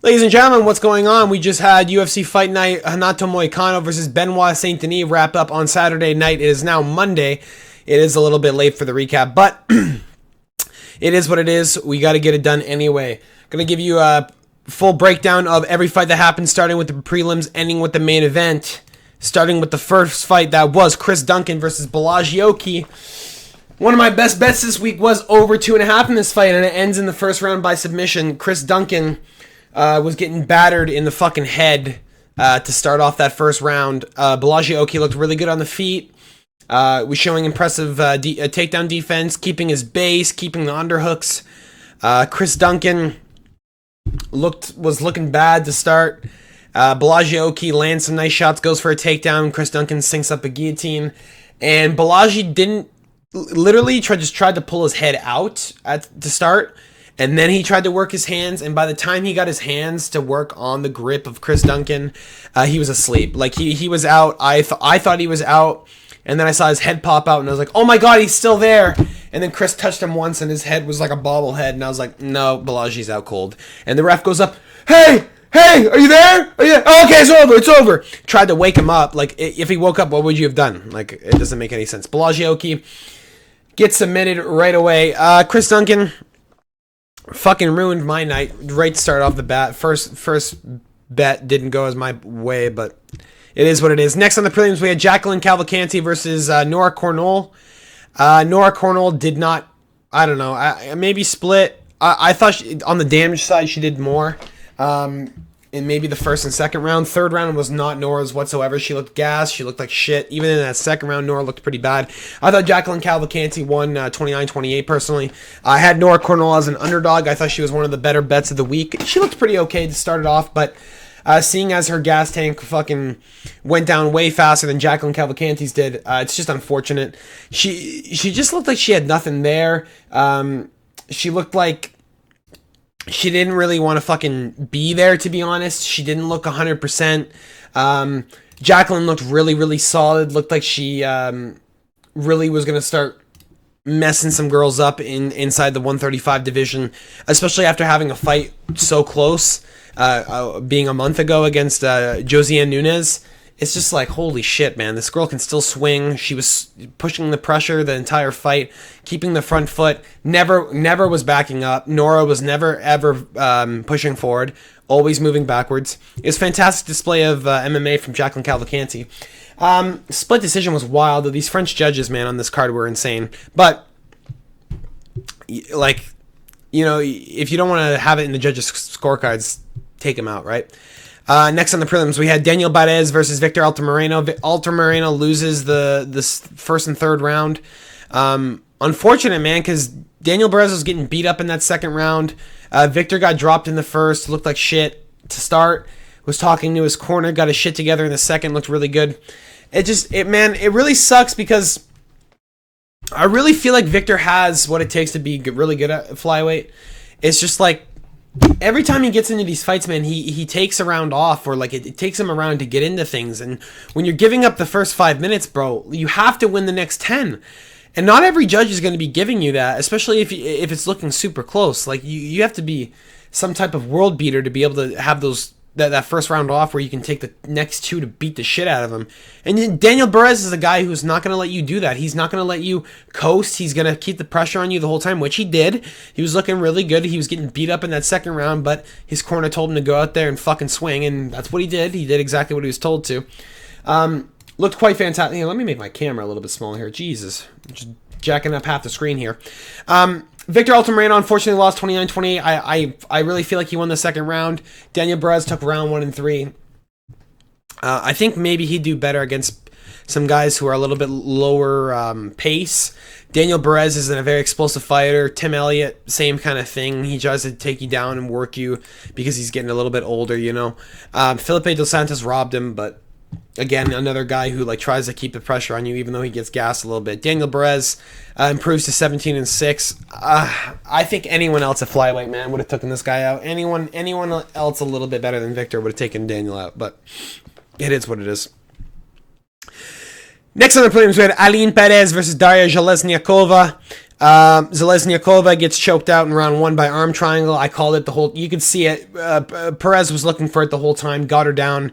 Ladies and gentlemen, what's going on? We just had UFC Fight Night, Renato Moicano versus Benoit Saint-Denis wrap up on Saturday night. It is now Monday. It is a little bit late for the recap, but it is what it is. We got to get it done anyway. Going to give you a full breakdown of every fight that happened, starting with the prelims, ending with the main event, starting with the first fight that was Chris Duncan versus Balaji. One of my best bets this week was over 2.5 in this fight, and it ends in the first round by submission. Chris Duncan was getting battered in the fucking head to start off that first round. Balaji looked really good on the feet. Was showing impressive takedown defense, keeping his base, keeping the underhooks. Chris Duncan was looking bad to start. Balaji lands some nice shots, goes for a takedown. Chris Duncan sinks up a guillotine, and Balaji just tried to pull his head out to start. And then he tried to work his hands, and by the time he got his hands to work on the grip of Chris Duncan, he was asleep. Like, he was out. I thought he was out, and then I saw his head pop out, and I was like, oh my god, he's still there. And then Chris touched him once, and his head was like a bobblehead, and I was like, no, Balaji's out cold. And the ref goes up, hey, are you there? Oh, okay, it's over. Tried to wake him up. Like, if he woke up, what would you have done? Like, it doesn't make any sense. Balaji gets submitted right away. Chris Duncan fucking ruined my night right to start off the bat. First bet didn't go as my way, but it is what it is. Next on the prelims, we had Jacqueline Cavalcanti versus Nora Cornell. Nora Cornell did not, I don't know, maybe split. I thought on the damage side she did more in maybe the first and second round. Third round was not Nora's whatsoever. She looked gassed. She looked like shit. Even in that second round, Nora looked pretty bad. I thought Jacqueline Cavalcanti won 29-28 personally. I had Nora Cornell as an underdog. I thought she was one of the better bets of the week. She looked pretty okay to start it off, but seeing as her gas tank fucking went down way faster than Jacqueline Cavalcanti's did, it's just unfortunate. She just looked like she had nothing there. She looked like she didn't really want to fucking be there, to be honest. She didn't look 100%. Jacqueline looked really, really solid. Looked like she really was going to start messing some girls up inside the 135 division, especially after having a fight so close, being a month ago against Josiane Nunes. It's just like, holy shit, man. This girl can still swing. She was pushing the pressure the entire fight, keeping the front foot, never was backing up. Nora was never, ever pushing forward, always moving backwards. It was a fantastic display of MMA from Jacqueline Cavalcanti. Split decision was wild. These French judges, man, on this card were insane. But, like, you know, if you don't want to have it in the judges' scorecards, take them out, right? Next on the prelims, we had Daniel Barez versus Victor Altamirano. Altamirano loses the first and third round. Unfortunate, man, because Daniel Barez was getting beat up in that second round. Victor got dropped in the first, looked like shit to start. Was talking to his corner, got his shit together in the second, looked really good. It really sucks because I really feel like Victor has what it takes to be really good at flyweight. It's just like, every time he gets into these fights, man, he takes a round off, or like it takes him around to get into things. And when you're giving up the first 5 minutes, bro, you have to win the next 10. And not every judge is going to be giving you that, especially if it's looking super close. Like, you have to be some type of world beater to be able to have that first round off where you can take the next two to beat the shit out of him. And then Daniel Barez is a guy who's not going to let you do that. He's not going to let you coast. He's going to keep the pressure on you the whole time, which he did. He was looking really good. He was getting beat up in that second round, but his corner told him to go out there and fucking swing, and that's what he did. He did exactly what he was told to. Looked quite fantastic. Let me make my camera a little bit smaller here. Jesus. I'm just jacking up half the screen here. Victor Altamirano unfortunately lost 29-28. I really feel like he won the second round. Daniel Barez took round 1 and 3. I think maybe he'd do better against some guys who are a little bit lower pace. Daniel Barez is a very explosive fighter. Tim Elliott, same kind of thing. He tries to take you down and work you because he's getting a little bit older, you know. Felipe Dos Santos robbed him, but again, another guy who like tries to keep the pressure on you even though he gets gassed a little bit. Daniel Barez improves to 17-6. I think anyone else at flyweight, man, would have taken this guy out. Anyone else a little bit better than Victor would have taken Daniel out, but it is what it is. Next on the prelims, we had Aline Perez versus Daria Zheleznyakova. Zalesnyakova gets choked out in round 1 by arm triangle. I called it the whole... You could see it. Perez was looking for it the whole time. Got her down.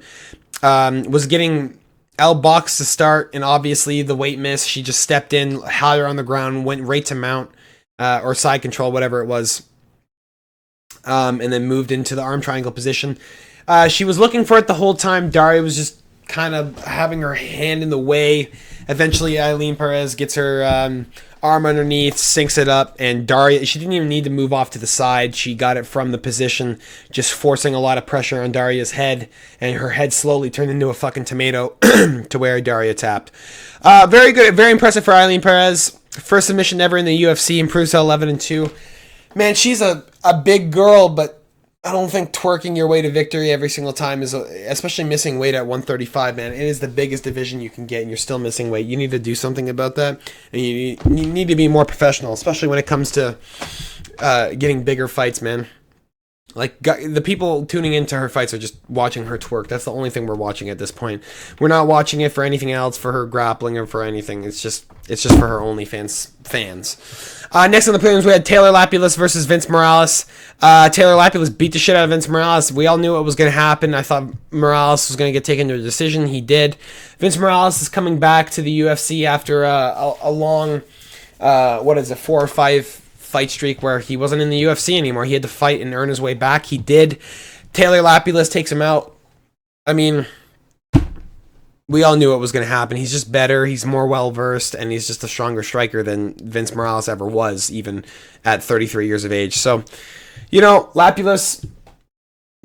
Was getting L-box to start, and obviously the weight miss. She just stepped in, had her on the ground, went right to mount, or side control, whatever it was. And then moved into the arm triangle position. She was looking for it the whole time. Daria was just kind of having her hand in the way. Eventually, Eileen Perez gets her arm underneath, sinks it up, and Daria, she didn't even need to move off to the side. She got it from the position, just forcing a lot of pressure on Daria's head, and her head slowly turned into a fucking tomato to where Daria tapped. Very good, very impressive for Eileen Perez. First submission ever in the UFC, improves to 11-2. Man, she's a big girl, but I don't think twerking your way to victory every single time is, especially missing weight at 135, man. It is the biggest division you can get, and you're still missing weight. You need to do something about that, and you need to be more professional, especially when it comes to getting bigger fights, man. Like, the people tuning into her fights are just watching her twerk. That's the only thing we're watching at this point. We're not watching it for anything else, for her grappling or for anything. It's just for her OnlyFans fans. Next on the prelims, we had Taylor Lapilus versus Vince Morales. Taylor Lapilus beat the shit out of Vince Morales. We all knew what was going to happen. I thought Morales was going to get taken to a decision. He did. Vince Morales is coming back to the UFC after a long, 4 or 5 fight streak where he wasn't in the UFC anymore. He had to fight and earn his way back. He did. Taylor Lapilus takes him out. I mean, we all knew what was going to happen. He's just better. He's more well-versed, and he's just a stronger striker than Vince Morales ever was, even at 33 years of age. So, Lapilus,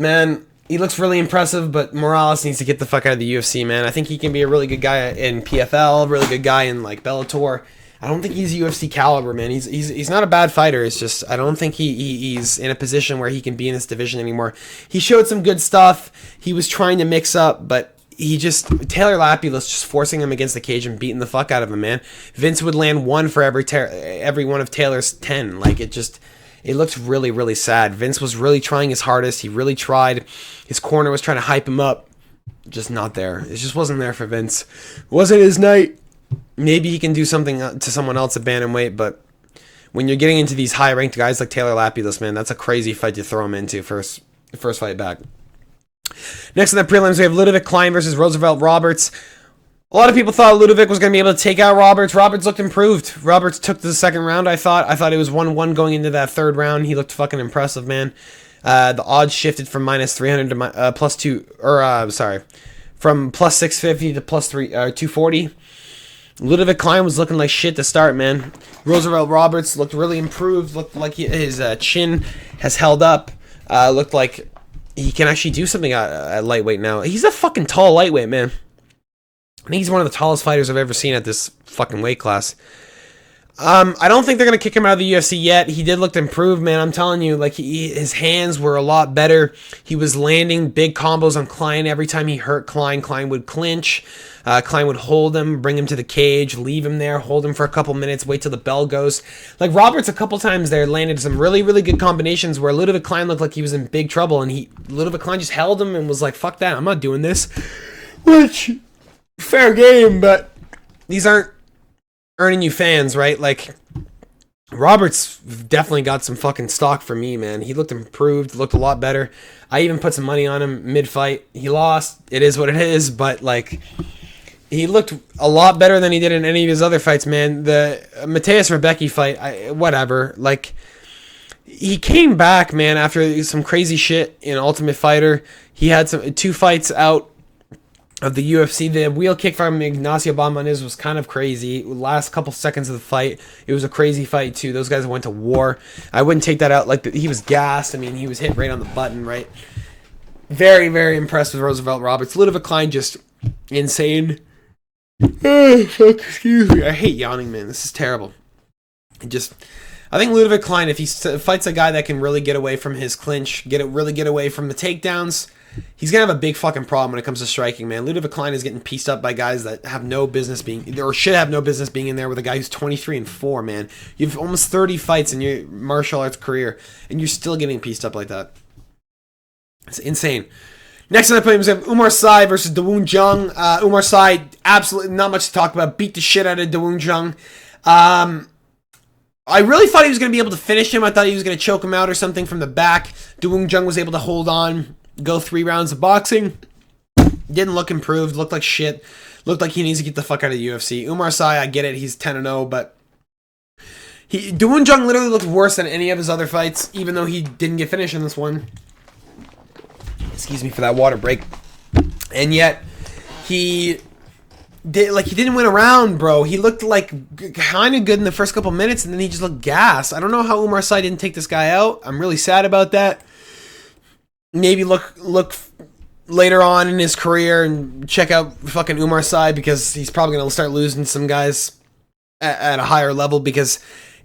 man, he looks really impressive, but Morales needs to get the fuck out of the UFC, man. I think he can be a really good guy in PFL, a really good guy in, Bellator. I don't think he's UFC caliber, man. He's not a bad fighter. It's just I don't think he's in a position where he can be in this division anymore. He showed some good stuff. He was trying to mix up, but Taylor Lapilus just forcing him against the cage and beating the fuck out of him, man. Vince would land 1 for every one of Taylor's 10. It looked really, really sad. Vince was really trying his hardest. He really tried. His corner was trying to hype him up. Just not there. It just wasn't there for Vince. It wasn't his night. Maybe he can do something to someone else at bantamweight, but when you're getting into these high-ranked guys like Taylor Lapilus, man, that's a crazy fight to throw him into first fight back. Next in the prelims, we have Ludovic Klein versus Roosevelt Roberts. A lot of people thought Ludovic was going to be able to take out Roberts. Roberts looked improved. Roberts took the second round, I thought. I thought it was 1-1 going into that third round. He looked fucking impressive, man. The odds shifted from -300 to from +650 to +240. Ludovic Klein was looking like shit to start, man. Roosevelt Roberts looked really improved. Looked like his chin has held up. Looked like he can actually do something at lightweight now. He's a fucking tall lightweight, man. I think he's one of the tallest fighters I've ever seen at this fucking weight class. I don't think they're going to kick him out of the UFC yet. He did look improved, man. I'm telling you, his hands were a lot better. He was landing big combos on Klein. Every time he hurt Klein, Klein would clinch. Klein would hold him, bring him to the cage, leave him there, hold him for a couple minutes, wait till the bell goes. Roberts a couple times there landed some really, really good combinations where Ludovic Klein looked like he was in big trouble, and Ludovic Klein just held him and was like, fuck that, I'm not doing this. Which, fair game, but these aren't earning you fans, right? Roberts definitely got some fucking stock for me, man. He looked improved, looked a lot better. I even put some money on him mid-fight. He lost. It is what it is, but, he looked a lot better than he did in any of his other fights, man. The Mateus Rebecki fight, whatever. He came back, man, after some crazy shit in Ultimate Fighter. He had 2 fights out of the UFC. The wheel kick from Ignacio Bahamondes was kind of crazy. Last couple seconds of the fight, it was a crazy fight too. Those guys went to war. I wouldn't take that out he was gassed. I mean, he was hit right on the button, right? Very, very impressed with Roosevelt Roberts. Ludovic Klein just insane. Excuse me. I hate yawning, man. This is terrible. I think Ludovic Klein, if he fights a guy that can really get away from his clinch, really get away from the takedowns, he's going to have a big fucking problem when it comes to striking, man. Ludovic Klein is getting pieced up by guys that have no business being, or should have no business being in there with a guy who's 23-4, man. You have almost 30 fights in your martial arts career, and you're still getting pieced up like that. It's insane. Next on the podium, we have Umar Sy versus Dawoon Jung. Umar Sy, absolutely not much to talk about. Beat the shit out of Dawoon Jung. I really thought he was going to be able to finish him. I thought he was going to choke him out or something from the back. Dowoon Jung was able to hold on, go 3 rounds of boxing. Didn't look improved. Looked like shit. Looked like he needs to get the fuck out of the UFC. Umar Sy, I get it. He's 10-0, but Dowoon Jung literally looked worse than any of his other fights, even though he didn't get finished in this one. Excuse me for that water break. And yet, he didn't win a round, bro. He looked like kind of good in the first couple minutes, and then he just looked gassed. I don't know how Umar Sy didn't take this guy out. I'm really sad about that. Maybe look later on in his career and check out fucking Umar Sy, because he's probably going to start losing some guys at a higher level, because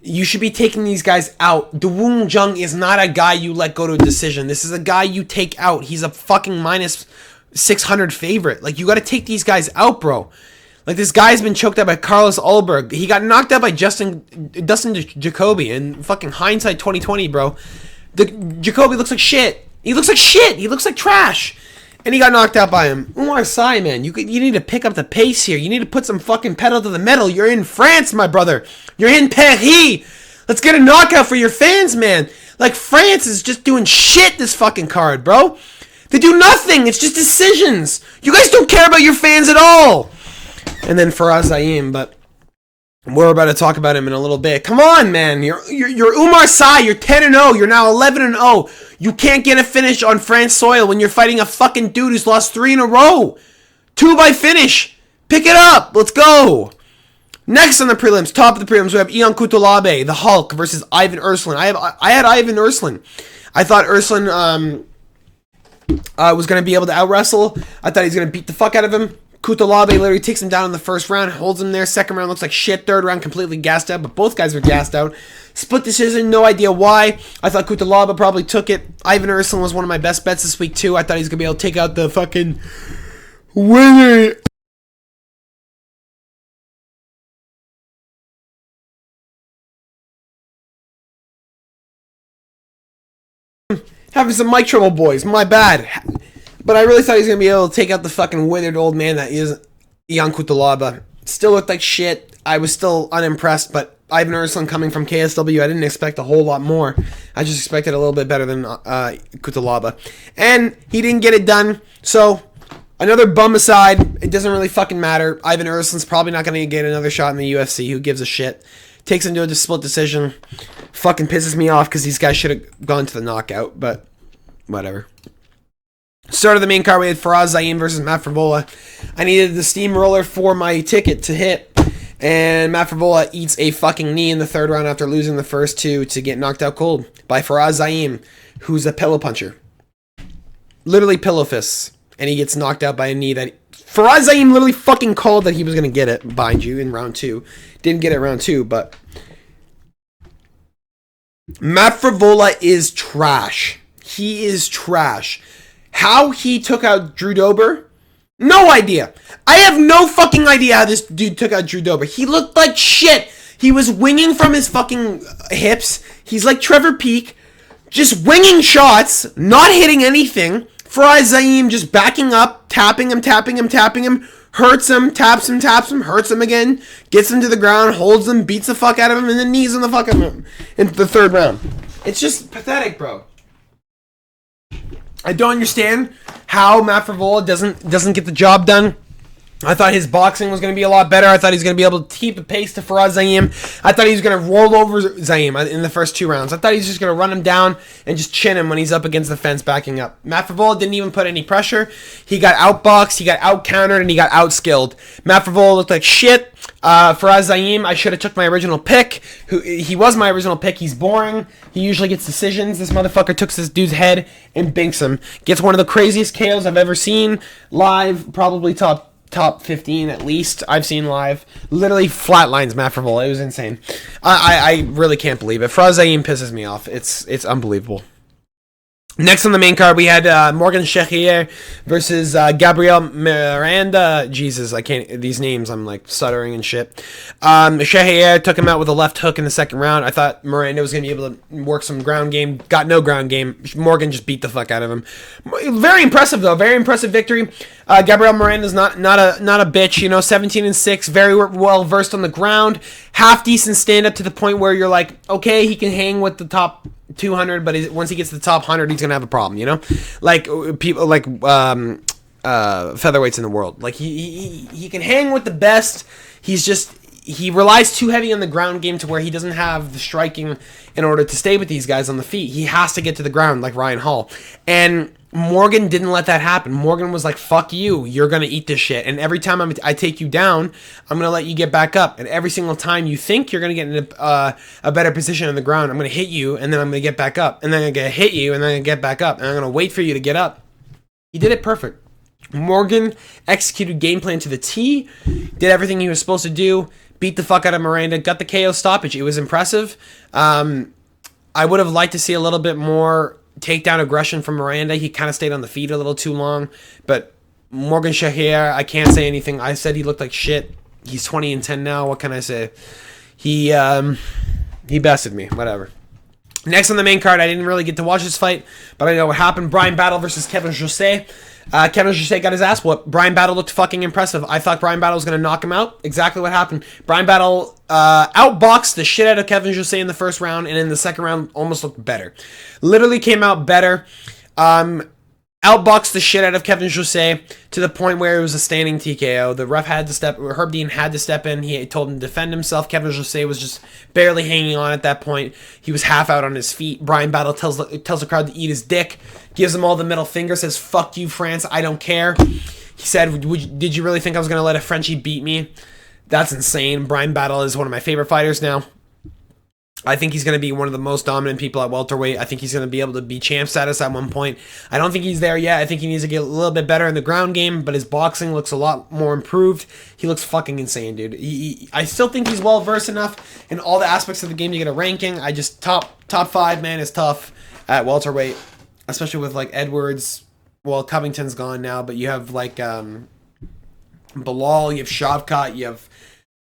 you should be taking these guys out. Dowoon Jung is not a guy you let go to a decision. This is a guy you take out. He's a fucking minus 600 favorite. Like, you got to take these guys out, bro. Like, this guy's been choked out by Carlos Ulberg. He got knocked out by Dustin Jacoby. And fucking hindsight 2020, bro. Jacoby looks like shit. He looks like shit. He looks like trash. And he got knocked out by him. Umar Sy, man, you need to pick up the pace here. You need to put some fucking pedal to the metal. You're in France, my brother. You're in Paris. Let's get a knockout for your fans, man. Like, France is just doing shit this fucking card, bro. They do nothing. It's just decisions. You guys don't care about your fans at all. And then Faraz Ziam, but we're about to talk about him in a little bit. Come on, man. You're Umar Sy. You're 10-0. You're now 11-0. You can't get a finish on France soil when you're fighting a fucking dude who's lost 3 in a row. 2 by finish. Pick it up. Let's go. Next on the prelims, top of the prelims, we have Ion Kutulabe, the Hulk, versus Ivan Erslan. I had Ivan Erslan. I thought Erslan was going to be able to out-wrestle. I thought he was going to beat the fuck out of him. Kutulabe literally takes him down in the first round, holds him there. Second round looks like shit. Third round completely gassed out, but both guys were gassed out. Split decision, no idea why. I thought Kutulabe probably took it. Ivan Erslan was one of my best bets this week too. I thought he was going to be able to take out the fucking winner. Having some mic trouble, boys. My bad. But I really thought he was going to be able to take out the fucking withered old man that is Ion Kutulabe. Still looked like shit. I was still unimpressed, but Ivan Erslan coming from KSW, I didn't expect a whole lot more. I just expected a little bit better than Kutulabe. And he didn't get it done, so another bum aside. It doesn't really fucking matter. Ivan Erslan's probably not going to get another shot in the UFC. Who gives a shit? Takes him to a split decision. Fucking pisses me off because these guys should have gone to the knockout, but whatever. Start of the main card, we had Faraz Ziam versus Matt Frevola. I needed the steamroller for my ticket to hit, and Matt Frevola eats a fucking knee in the third round after losing the first 2 to get knocked out cold by Faraz Ziam, who's a pillow puncher. Literally pillow fists, and he gets knocked out by a knee that Faraz Ziam literally fucking called that he was going to get it, mind you, in round 2. Didn't get it round 2, but Matt Frevola is trash. He is trash. How he took out Drew Dober? No idea. I have no fucking idea how this dude took out Drew Dober. He looked like shit. He was winging from his fucking hips. He's like Trevor Peak. Just winging shots. Not hitting anything. Faraz Ziam just backing up. Tapping him. Hurts him. Taps him. Hurts him again. Gets him to the ground. Holds him. Beats the fuck out of him. And then knees in the fucking in the third round. It's just pathetic, bro. I don't understand how Matt Frevola doesn't get the job done. I thought his boxing was going to be a lot better. I thought he was going to be able to keep the pace to Faraz Ziam. I thought he was going to roll over Ziam in the first 2 rounds. I thought he was just going to run him down and just chin him when he's up against the fence backing up. Matt Frevola didn't even put any pressure. He got outboxed, he got outcountered, and he got outskilled. Matt Frevola looked like shit. Faraz Ziam, I should have took my original pick. He was my original pick. He's boring. He usually gets decisions. This motherfucker took this dude's head and binks him. Gets one of the craziest KOs I've ever seen live, probably top 15 at least I've seen live. Literally flatlines Matt Frevola. It was insane. I really can't believe it. Faraz Ziam pisses me off. It's unbelievable. Next on the main card, we had Morgan Charrier versus Gabriel Miranda. Jesus, I can't, these names, I'm like stuttering and shit. Charrier took him out with a left hook in the second round. I thought Miranda was going to be able to work some ground game. Got no ground game. Morgan just beat the fuck out of him. Very impressive, though. Very impressive victory. Gabriel Miranda's not a bitch, 17-6, very well versed on the ground. Half decent stand up to the point where you're like, okay, he can hang with the top 200, but once he gets to the top 100, he's gonna have a problem, like people like featherweights in the world. Like he can hang with the best. He relies too heavy on the ground game to where he doesn't have the striking in order to stay with these guys on the feet. He has to get to the ground like Ryan Hall, and Morgan didn't let that happen. Morgan was like, fuck you, you're going to eat this shit. And every time I take you down, I'm going to let you get back up. And every single time you think you're going to get in a better position on the ground, I'm going to hit you, and then I'm going to get back up. And then I'm going to hit you, and then I'm going to get back up. And I'm going to wait for you to get up. He did it perfect. Morgan executed game plan to the T, did everything he was supposed to do, beat the fuck out of Miranda, got the KO stoppage. It was impressive. I would have liked to see a little bit more takedown aggression from Miranda. He kind of stayed on the feet a little too long. But Morgan Charrier, I can't say anything. I said he looked like shit. He's 20-10 now. What can I say? He bested me. Whatever. Next on the main card, I didn't really get to watch this fight, but I know what happened. Brian Battle versus Kevin Jose. Kevin Jose got his ass whooped. Brian Battle looked fucking impressive. I thought Brian Battle was going to knock him out. Exactly what happened. Brian Battle outboxed the shit out of Kevin Jose in the first round, and in the second round almost looked better. Literally came out better. Outboxed the shit out of Kevin Jose to the point where it was a standing TKO. The ref had to Herb Dean had to step in. He told him to defend himself. Kevin Jose was just barely hanging on at that point. He was half out on his feet. Brian Battle tells the crowd to eat his dick, gives them all the middle finger, says, fuck you, France, I don't care. He said, did you really think I was going to let a Frenchie beat me? That's insane. Brian Battle is one of my favorite fighters now. I think he's going to be one of the most dominant people at welterweight. I think he's going to be able to be champ status at one point. I don't think he's there yet. I think he needs to get a little bit better in the ground game, but his boxing looks a lot more improved. He looks fucking insane, dude. I still think he's well-versed enough in all the aspects of the game to get a ranking. I just, top 5, man, is tough at welterweight, especially with, like, Edwards. Well, Covington's gone now, but you have, like, Bilal, you have Shavkat, you have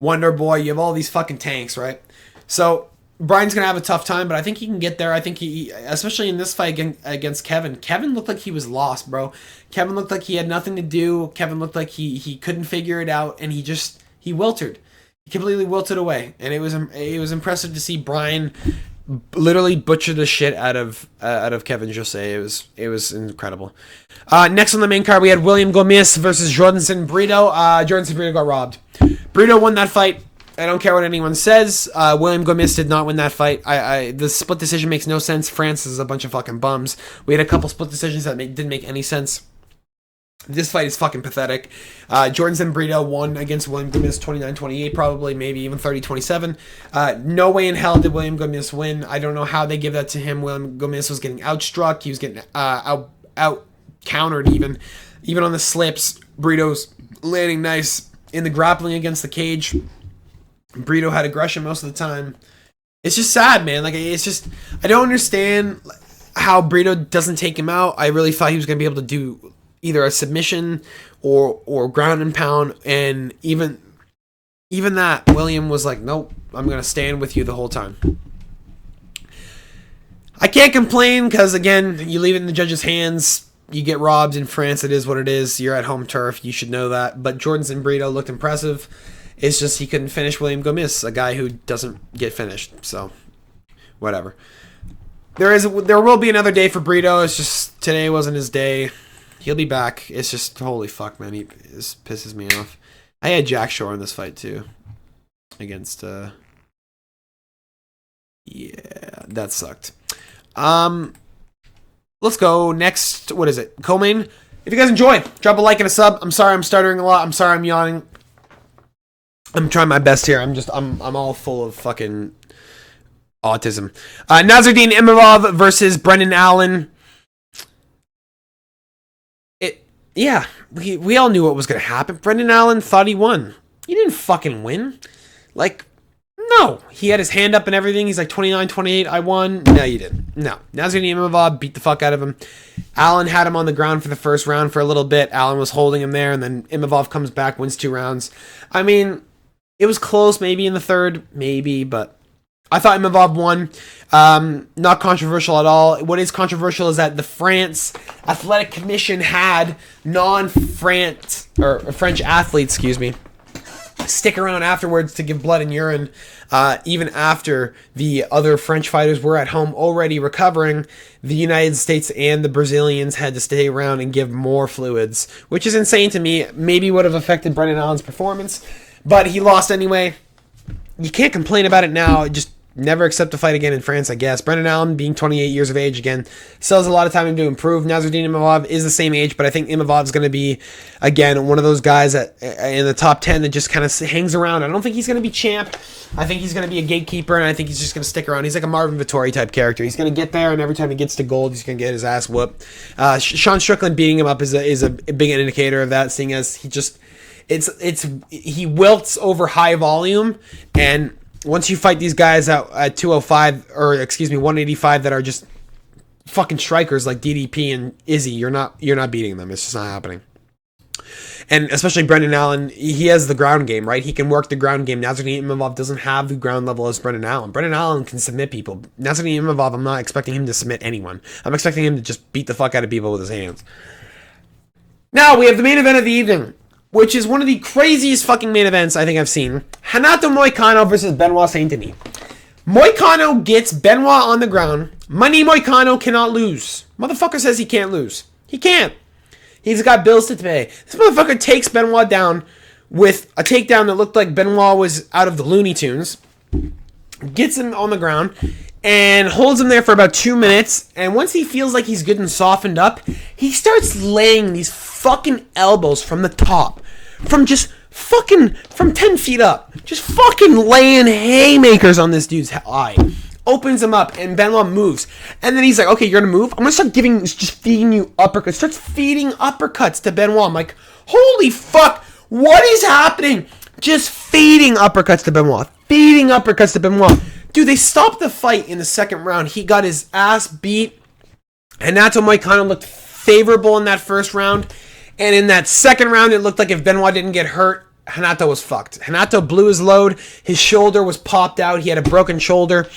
Wonder Boy, you have all these fucking tanks, right? So Brian's going to have a tough time, but I think he can get there. I think he, especially in this fight against Kevin. Kevin looked like he was lost, bro. Kevin looked like he had nothing to do. Kevin looked like he couldn't figure it out, and he wilted. He completely wilted away, and it was impressive to see Brian literally butcher the shit out of Kevin Jose. It was incredible. Next on the main card, we had William Gomis versus Jordan Brito. Jordan Brito got robbed. Brito won that fight. I don't care what anyone says. William Gomis did not win that fight. The split decision makes no sense. France is a bunch of fucking bums. We had a couple split decisions that didn't make any sense. This fight is fucking pathetic. Jordan Brito won against William Gomis 29-28, probably, maybe even 30-27. No way in hell did William Gomis win. I don't know how they give that to him. William Gomis was getting outstruck. He was getting out countered even on the slips. Brito's landing nice in the grappling against the cage. Brito had aggression most of the time. It's just sad, man. Like, it's just, I don't understand how Brito doesn't take him out. I really thought he was going to be able to do either a submission or ground and pound, and even that, William was like, nope, I'm going to stand with you the whole time. I can't complain because, again, you leave it in the judge's hands. You get robbed in France. It is what it is. You're at home turf. You should know that. But Jordan Brito looked impressive. It's just he couldn't finish William Gomis, a guy who doesn't get finished. So, whatever. There will be another day for Brito. It's just today wasn't his day. He'll be back. It's just, holy fuck, man. This pisses me off. I had Jack Shore in this fight, too. Against, yeah, that sucked. Let's go next. What is it? Co-main. If you guys enjoy, drop a like and a sub. I'm sorry I'm stuttering a lot. I'm sorry I'm yawning. I'm trying my best here. I'm all full of fucking autism. Nasruddin Imavov versus Brendan Allen. Yeah, we all knew what was going to happen. Brendan Allen thought he won. He didn't fucking win. Like, No. He had his hand up and everything. He's like 29-28. I won. No, you didn't. No. Nazardine Imavov beat the fuck out of him. Allen had him on the ground for the first round for a little bit. Allen was holding him there, and then Imavov comes back, wins 2 rounds. I mean, it was close maybe in the third. Maybe, but I thought Imavov won. Not controversial at all. What is controversial is that the France Athletic Commission had non-France or French athletes, stick around afterwards to give blood and urine, even after the other French fighters were at home already recovering. The United States and the Brazilians had to stay around and give more fluids, which is insane to me. Maybe would have affected Brendan Allen's performance, but he lost anyway. You can't complain about it now. Just never accept a fight again in France, I guess. Brendan Allen, being 28 years of age again, still has a lot of time to improve. Nazardine Imavov is the same age, but I think Imavov's going to be, again, one of those guys in the top 10 that just kind of hangs around. I don't think he's going to be champ. I think he's going to be a gatekeeper, and I think he's just going to stick around. He's like a Marvin Vettori type character. He's going to get there, and every time he gets to gold, he's going to get his ass whooped. Sean Strickland beating him up is a big indicator of that, seeing as he wilts over high volume, and once you fight these guys out at 205, or 185, that are just fucking strikers like DDP and Izzy, you're not beating them. It's just not happening. And especially Brendan Allen, he has the ground game, right? He can work the ground game. Nazardine Imavov doesn't have the ground level as Brendan Allen. Brendan Allen can submit people. Nazardine Imavov, I'm not expecting him to submit anyone. I'm expecting him to just beat the fuck out of people with his hands. Now, we have the main event of the evening, which is one of the craziest fucking main events I think I've seen. Renato Moicano versus Benoit Saint-Denis. Moicano gets Benoit on the ground. Money Moicano cannot lose. Motherfucker says he can't lose. He can't. He's got bills to pay. This motherfucker takes Benoit down with a takedown that looked like Benoit was out of the Looney Tunes. Gets him on the ground and holds him there for about 2 minutes. And once he feels like he's good and softened up, he starts laying these fucking elbows from the top. From 10 feet up. Just fucking laying haymakers on this dude's eye. Opens him up, and Benoit moves. And then he's like, okay, you're gonna move? I'm gonna start just feeding you uppercuts. Starts feeding uppercuts to Benoit. I'm like, holy fuck, what is happening? Just feeding uppercuts to Benoit. Feeding uppercuts to Benoit. Dude, they stopped the fight in the second round. He got his ass beat. Renato Moicano looked favorable in that first round. And in that second round, it looked like if Benoit didn't get hurt, Renato was fucked. Renato blew his load. His shoulder was popped out. He had a broken shoulder.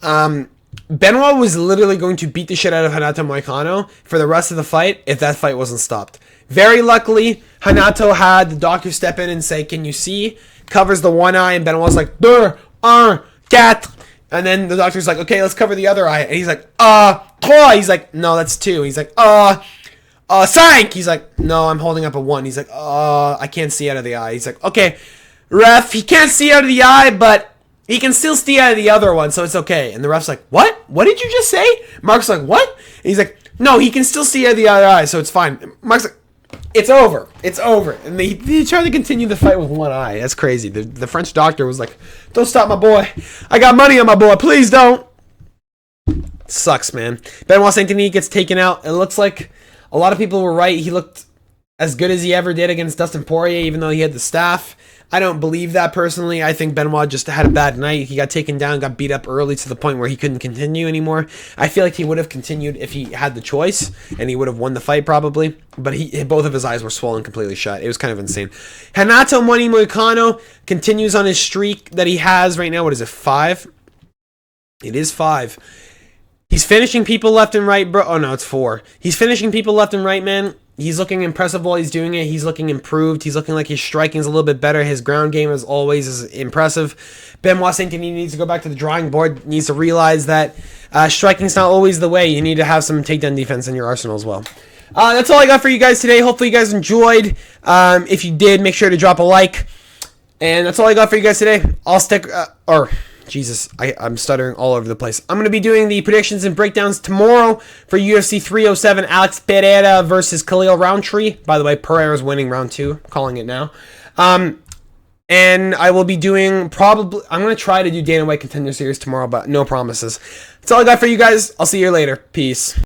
Benoit was literally going to beat the shit out of Renato Moicano for the rest of the fight if that fight wasn't stopped. Very luckily, Renato had the doctor step in and say, can you see? Covers the one eye, and Benoit's like, deux, un, quatre. And then the doctor's like, okay, let's cover the other eye. And he's like, trois. He's like, no, that's 2. He's like, cinq. He's like, no, I'm holding up a 1. He's like, I can't see out of the eye. He's like, okay, ref, he can't see out of the eye, but he can still see out of the other one, so it's okay. And the ref's like, what? What did you just say? Mark's like, what? And he's like, no, he can still see out of the other eye, so it's fine. And Mark's like, it's over. It's over. And they try to continue the fight with one eye. That's crazy. The French doctor was like, don't stop my boy. I got money on my boy. Please don't. Sucks, man. Benoit Saint-Denis gets taken out. It looks like a lot of people were right. He looked as good as he ever did against Dustin Poirier, even though he had the staff. I don't believe that personally. I think Benoit just had a bad night. He got taken down, got beat up early to the point where he couldn't continue anymore. I feel like he would have continued if he had the choice, and he would have won the fight probably. But both of his eyes were swollen completely shut. It was kind of insane. Renato Money Moicano continues on his streak that he has right now. What is it, 5? It is 5. He's finishing people left and right, bro. Oh, no, it's 4. He's finishing people left and right, man. He's looking impressive while he's doing it. He's looking improved. He's looking like his striking is a little bit better. His ground game, as always, is impressive. Benoit Saint-Denis needs to go back to the drawing board. Needs to realize that striking is not always the way. You need to have some takedown defense in your arsenal as well. That's all I got for you guys today. Hopefully you guys enjoyed. If you did, make sure to drop a like. And that's all I got for you guys today. I'll stick... Jesus, I'm stuttering all over the place. I'm going to be doing the predictions and breakdowns tomorrow for UFC 307, Alex Pereira versus Khalil Roundtree. By the way, Pereira's winning round 2. I'm calling it now. And I will be doing I'm going to try to do Dana White Contender Series tomorrow, but no promises. That's all I got for you guys. I'll see you later. Peace.